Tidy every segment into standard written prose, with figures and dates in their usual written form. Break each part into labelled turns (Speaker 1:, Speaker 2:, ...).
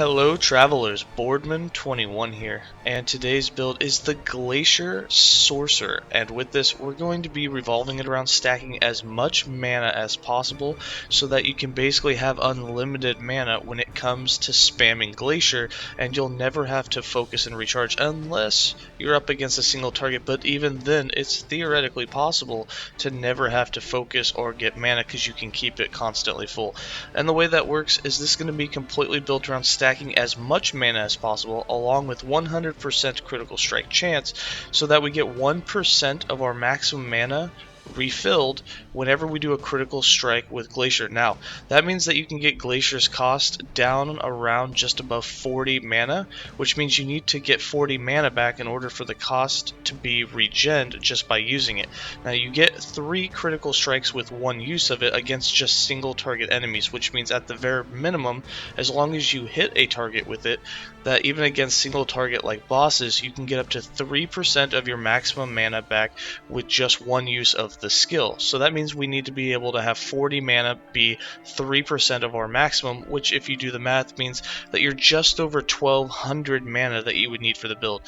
Speaker 1: Hello travelers, Boardman21 here, and today's build is the Glacier Sorcerer, and with this we're going to be revolving it around stacking as much mana as possible so that you can basically have unlimited mana when it comes to spamming Glacier, and you'll never have to focus and recharge unless you're up against a single target, but even then it's theoretically possible to never have to focus or get mana because you can keep it constantly full. And the way that works is this is going to be completely built around stacking as much mana as possible along with 100% critical strike chance so that we get 1% of our maximum mana refilled whenever we do a critical strike with Glacier. Now, that means that you can get Glacier's cost down around just above 40 mana, which means you need to get 40 mana back in order for the cost to be regened just by using it. Now, you get 3 critical strikes with 1 use of it against just single target enemies, which means at the very minimum, as long as you hit a target with it, that even against single target like bosses, you can get up to 3% of your maximum mana back with just 1 use of the skill. So that means we need to be able to have 40 mana be 3% of our maximum, which if you do the math means that you're just over 1200 mana that you would need for the build.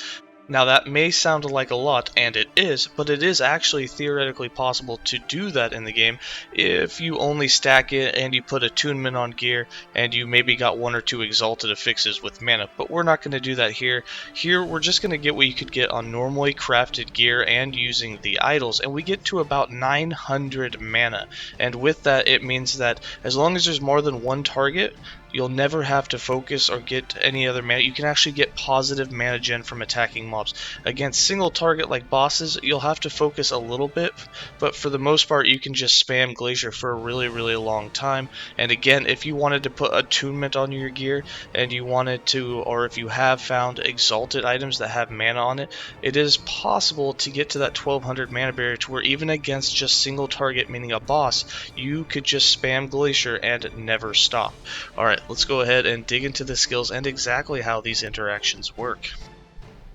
Speaker 1: Now that may sound like a lot, and it is, but it is actually theoretically possible to do that in the game if you only stack it and you put attunement on gear and you maybe got 1 or 2 exalted affixes with mana, but we're not going to do that here. Here we're just going to get what you could get on normally crafted gear and using the idols, and we get to about 900 mana, and with that it means that as long as there's more than 1 target, you'll never have to focus or get any other mana. You can actually get positive mana gen from attacking mobs. Against single target like bosses, you'll have to focus a little bit, but for the most part you can just spam Glacier for a really long time. And again, if you wanted to put attunement on your gear and you wanted to, or if you have found exalted items that have mana on it, it is possible to get to that 1200 mana barrier to where even against just single target, meaning a boss, you could just spam Glacier and never stop. Alright, let's go ahead and dig into the skills and exactly how these interactions work.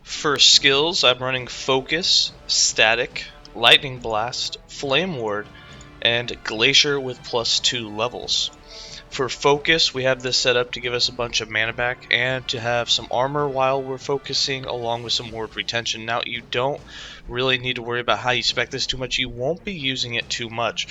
Speaker 1: For skills, I'm running Focus, Static, Lightning Blast, Flame Ward, and Glacier with +2 levels. For Focus, we have this set up to give us a bunch of mana back and to have some armor while we're focusing along with some ward retention. Now, you don't really need to worry about how you spec this too much. You won't be using it too much.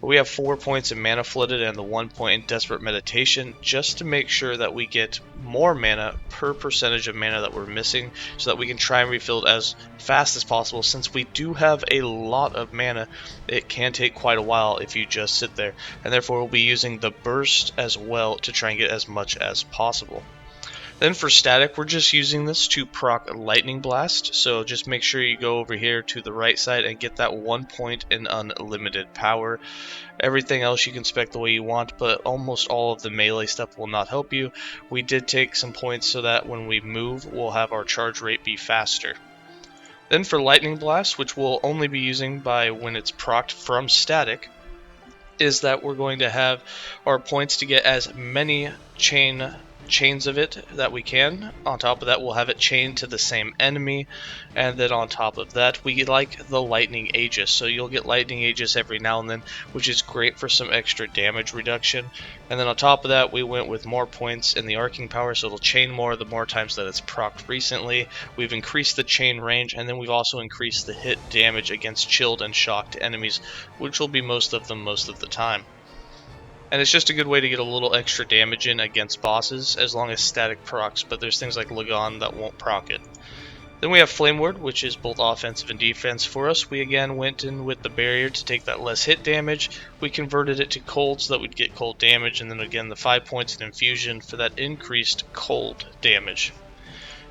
Speaker 1: We have 4 points in Mana Flooded and the 1 point in Desperate Meditation just to make sure that we get more mana per percentage of mana that we're missing so that we can try and refill it as fast as possible. Since we do have a lot of mana, it can take quite a while if you just sit there, and therefore we'll be using the Burst as well to try and get as much as possible. Then for Static, we're just using this to proc Lightning Blast, so just make sure you go over here to the right side and get that 1 point in unlimited power. Everything else you can spec the way you want, but almost all of the melee stuff will not help you. We did take some points so that when we move, we'll have our charge rate be faster. Then for Lightning Blast, which we'll only be using by when it's procced from Static, is that we're going to have our points to get as many chains of it that we can. On top of that, we'll have it chained to the same enemy, and then on top of that, we like the Lightning Aegis, so you'll get Lightning Aegis every now and then, which is great for some extra damage reduction. And then on top of that, we went with more points in the arcing power, so it'll chain more the more times that it's procced recently. We've increased the chain range, and then we've also increased the hit damage against chilled and shocked enemies, which will be most of them most of the time. And it's just a good way to get a little extra damage in against bosses as long as Static procs, but there's things like Lagon that won't proc it. Then we have Flame Ward, which is both offensive and defense for us. We again went in with the barrier to take that less hit damage. We converted it to cold so that we'd get cold damage, and then again the 5 points in infusion for that increased cold damage.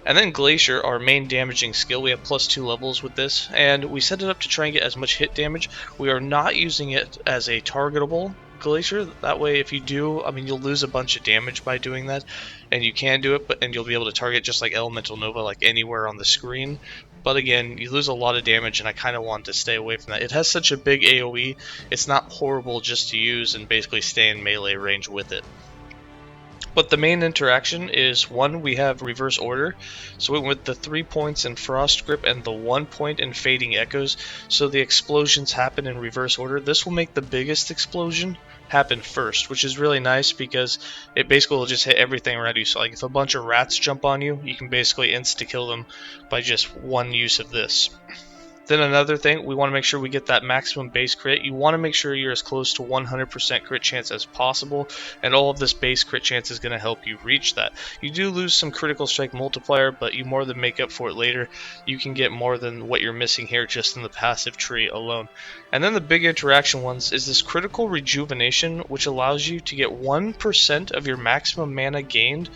Speaker 1: And then Glacier, our main damaging skill, we have +2 levels with this, and we set it up to try and get as much hit damage. We are not using it as a targetable Glacier. That way, if you do, you'll lose a bunch of damage by doing that, and you can do it, and you'll be able to target just like Elemental Nova, like anywhere on the screen. But again, you lose a lot of damage, and I kind of want to stay away from that. It has such a big AoE, it's not horrible just to use and basically stay in melee range with it. But the main interaction is, one, we have reverse order, so we went with the 3 points in Frost Grip and the 1 point in Fading Echoes, so the explosions happen in reverse order. This will make the biggest explosion happen first, which is really nice because it basically will just hit everything around you. So like if a bunch of rats jump on you, you can basically insta-kill them by just one use of this. Then another thing, we want to make sure we get that maximum base crit. You want to make sure you're as close to 100% crit chance as possible, and all of this base crit chance is going to help you reach that. You do lose some critical strike multiplier, but you more than make up for it later. You can get more than what you're missing here just in the passive tree alone. And then the big interaction ones is this critical rejuvenation, which allows you to get 1% of your maximum mana gained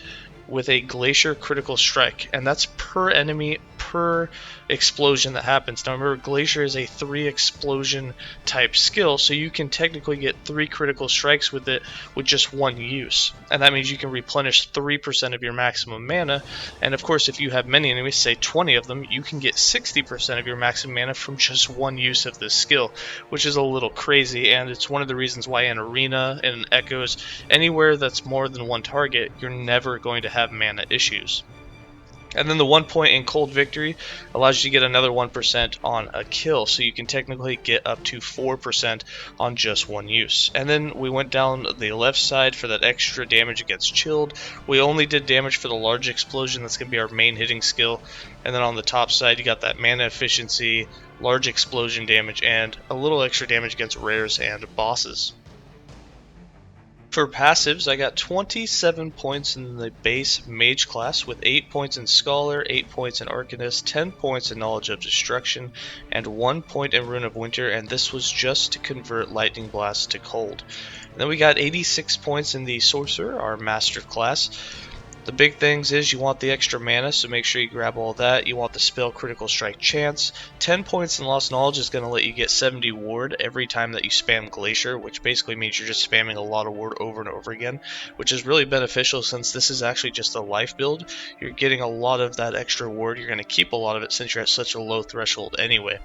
Speaker 1: with a Glacier critical strike, and that's per enemy per explosion that happens. Now remember, Glacier is a 3 explosion type skill, so you can technically get 3 critical strikes with it with just 1 use, and that means you can replenish 3% of your maximum mana. And of course, if you have many enemies, say 20 of them, you can get 60% of your maximum mana from just 1 use of this skill, which is a little crazy, and it's one of the reasons why in Arena and in Echoes, anywhere that's more than 1 target, you're never going to have mana issues. And then the 1 point in Cold Victory allows you to get another 1% on a kill, so you can technically get up to 4% on just 1 use. And then we went down the left side for that extra damage against Chilled. We only did damage for the large explosion, that's going to be our main hitting skill. And then on the top side, you got that mana efficiency, large explosion damage, and a little extra damage against rares and bosses. For passives, I got 27 points in the base Mage class with 8 points in Scholar, 8 points in Arcanist, 10 points in Knowledge of Destruction, and 1 point in Rune of Winter, and this was just to convert Lightning Blast to Cold. And then we got 86 points in the Sorcerer, our Master class. The big things is you want the extra mana, so make sure you grab all that. You want the spell critical strike chance. 10 points in Lost Knowledge is going to let you get 70 ward every time that you spam Glacier, which basically means you're just spamming a lot of ward over and over again, which is really beneficial since this is actually just a life build. You're getting a lot of that extra ward. You're going to keep a lot of it since you're at such a low threshold anyway.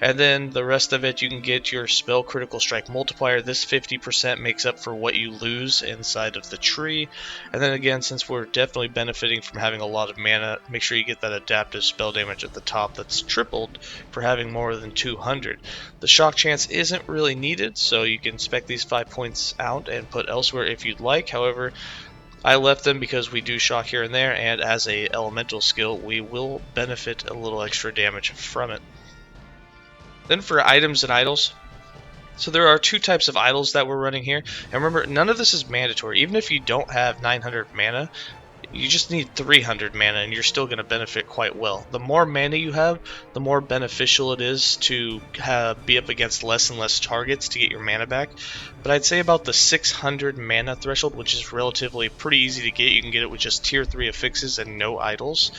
Speaker 1: And then the rest of it, you can get your spell critical strike multiplier. This 50% makes up for what you lose inside of the tree. And then again, since we're definitely benefiting from having a lot of mana, make sure you get that adaptive spell damage at the top that's tripled for having more than 200. The shock chance isn't really needed, so you can spec these 5 points out and put elsewhere if you'd like. However, I left them because we do shock here and there, and as a elemental skill, we will benefit a little extra damage from it. Then for items and idols, so there are 2 types of idols that we're running here, and remember, none of this is mandatory. Even if you don't have 900 mana, you just need 300 mana and you're still going to benefit quite well. The more mana you have, the more beneficial it is to be up against less and less targets to get your mana back. But I'd say about the 600 mana threshold, which is relatively pretty easy to get. You can get it with just tier 3 affixes and no idols.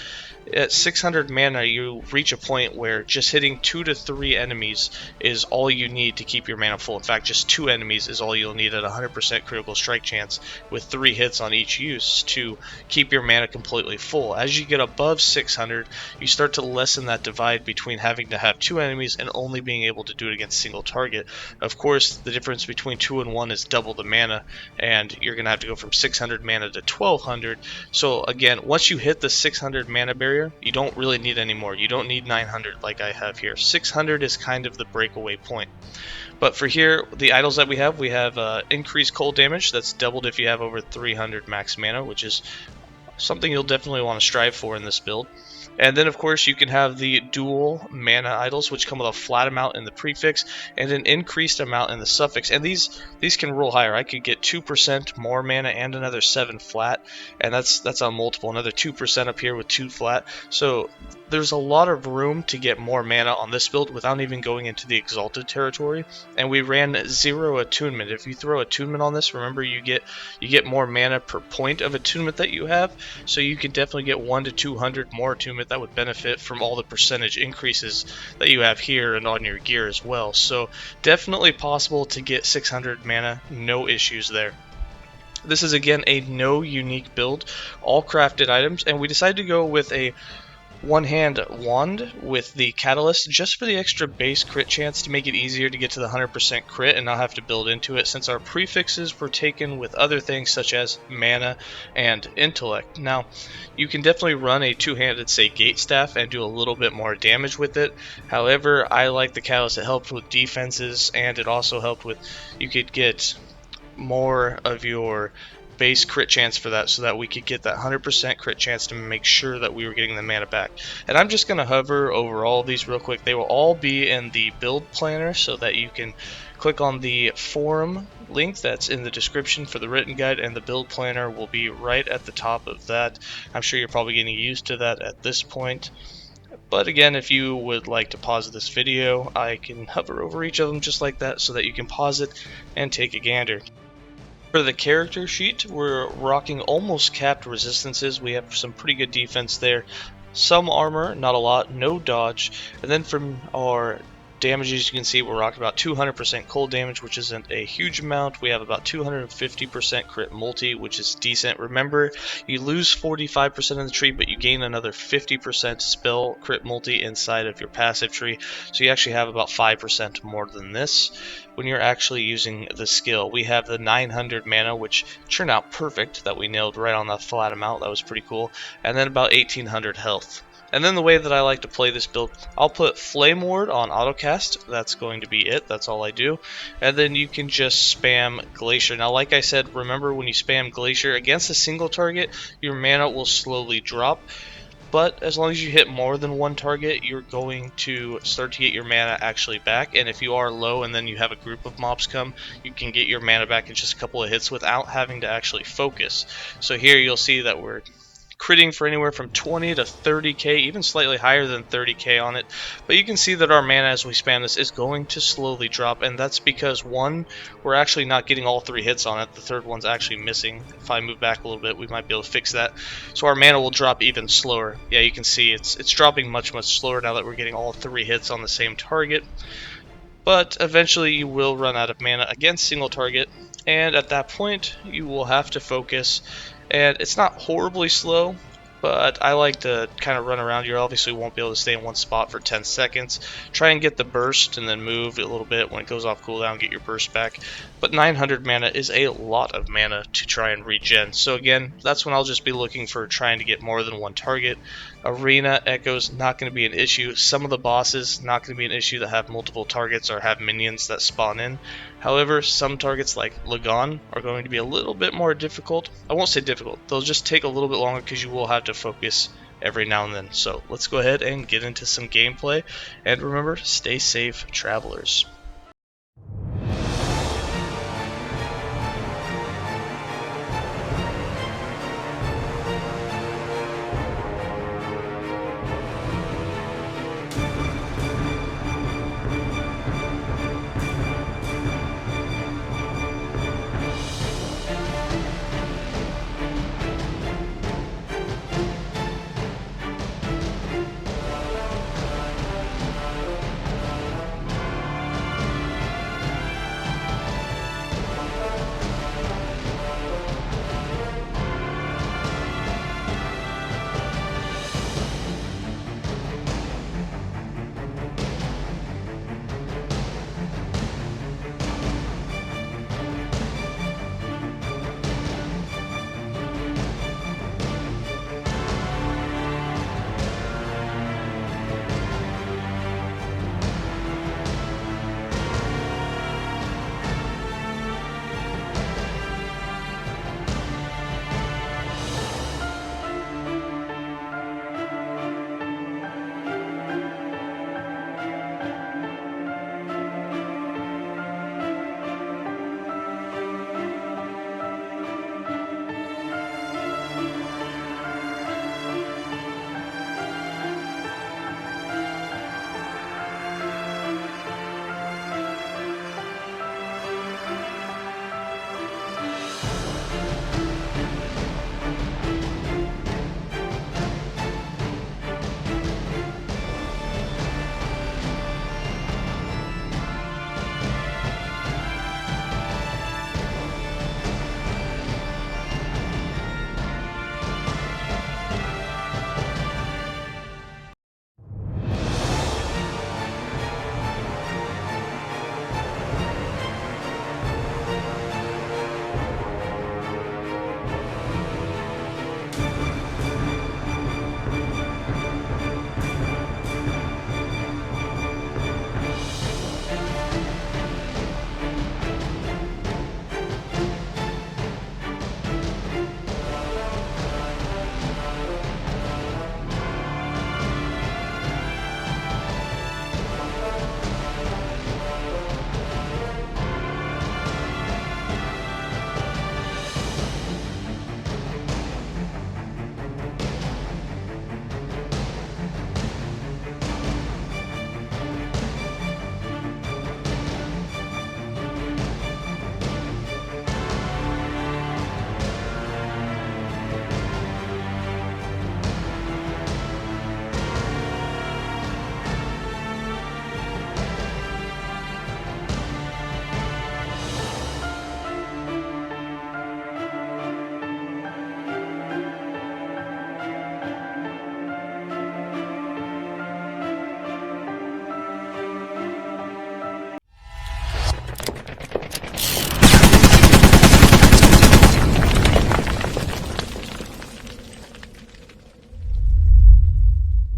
Speaker 1: At 600 mana, you reach a point where just hitting 2 to 3 enemies is all you need to keep your mana full. In fact, just 2 enemies is all you'll need at 100% critical strike chance with 3 hits on each use to keep your mana completely full. As you get above 600, you start to lessen that divide between having to have 2 enemies and only being able to do it against single target. Of course, the difference between 2 and 1 is double the mana, and you're going to have to go from 600 mana to 1200. So again, once you hit the 600 mana barrier, you don't really need any more. You don't need 900 like I have here. 600 is kind of the breakaway point. But for here, the idols that we have increased cold damage. That's doubled if you have over 300 max mana, which is something you'll definitely want to strive for in this build. And then of course you can have the dual mana idols, which come with a flat amount in the prefix and an increased amount in the suffix, and these can roll higher. I could get 2% more mana and another 7 flat, and that's on multiple, another 2% up here with 2 flat. So there's a lot of room to get more mana on this build without even going into the exalted territory. And we ran 0 attunement. If you throw attunement on this, remember you get more mana per point of attunement that you have, so you can definitely get 1 to 200 more attunement that would benefit from all the percentage increases that you have here and on your gear as well. So definitely possible to get 600 mana, no issues there. This is again a no unique build, all crafted items, and we decided to go with a one-hand wand with the catalyst just for the extra base crit chance to make it easier to get to the 100% crit and not have to build into it, since our prefixes were taken with other things such as mana and intellect. Now, you can definitely run a two-handed, say, gate staff and do a little bit more damage with it. However, I like the catalyst. It helped with defenses, and it also helped with, you could get more of your base crit chance for that, so that we could get that 100% crit chance to make sure that we were getting the mana back. And I'm just going to hover over all of these real quick. They will all be in the build planner, so that you can click on the forum link that's in the description for the written guide, and the build planner will be right at the top of that. I'm sure you're probably getting used to that at this point. But again, if you would like to pause this video, I can hover over each of them just like that, so that you can pause it and take a gander. For the character sheet, we're rocking almost capped resistances. We have some pretty good defense there. Some armor, not a lot, no dodge. And then from our damages, you can see we're rocking about 200% cold damage, which isn't a huge amount. We have about 250% crit multi, which is decent. Remember, you lose 45% of the tree, but you gain another 50% spell crit multi inside of your passive tree. So you actually have about 5% more than this when you're actually using the skill. We have the 900 mana, which turned out perfect, that we nailed right on that flat amount. That was pretty cool. And then about 1800 health. And then the way that I like to play this build, I'll put Flame Ward on autocast. That's going to be it. That's all I do. And then you can just spam Glacier. Now, like I said, remember when you spam Glacier against a single target, your mana will slowly drop. But as long as you hit more than one target, you're going to start to get your mana actually back. And if you are low and then you have a group of mobs come, you can get your mana back in just a couple of hits without having to actually focus. So here you'll see that we're critting for anywhere from 20 to 30k, even slightly higher than 30k on it. But you can see that our mana as we spam this is going to slowly drop, and that's because, one, we're actually not getting all three hits on it. The third one's actually missing. If I move back a little bit, we might be able to fix that. So our mana will drop even slower. Yeah, you can see it's dropping much slower now that we're getting all three hits on the same target. But eventually you will run out of mana against single target, and at that point you will have to focus. And it's not horribly slow, but I like to kind of run around. You obviously won't be able to stay in one spot for 10 seconds. Try and get the burst and then move a little bit when it goes off cooldown, get your burst back. But 900 mana is a lot of mana to try and regen. So again, that's when I'll just be looking for trying to get more than one target. Arena echoes, not going to be an issue. Some of the bosses, not going to be an issue that have multiple targets or have minions that spawn in. However, some targets like Lagon are going to be a little bit more difficult. I won't say difficult, they'll just take a little bit longer because you will have to focus every now and then. So let's go ahead and get into some gameplay. And remember, stay safe, travelers.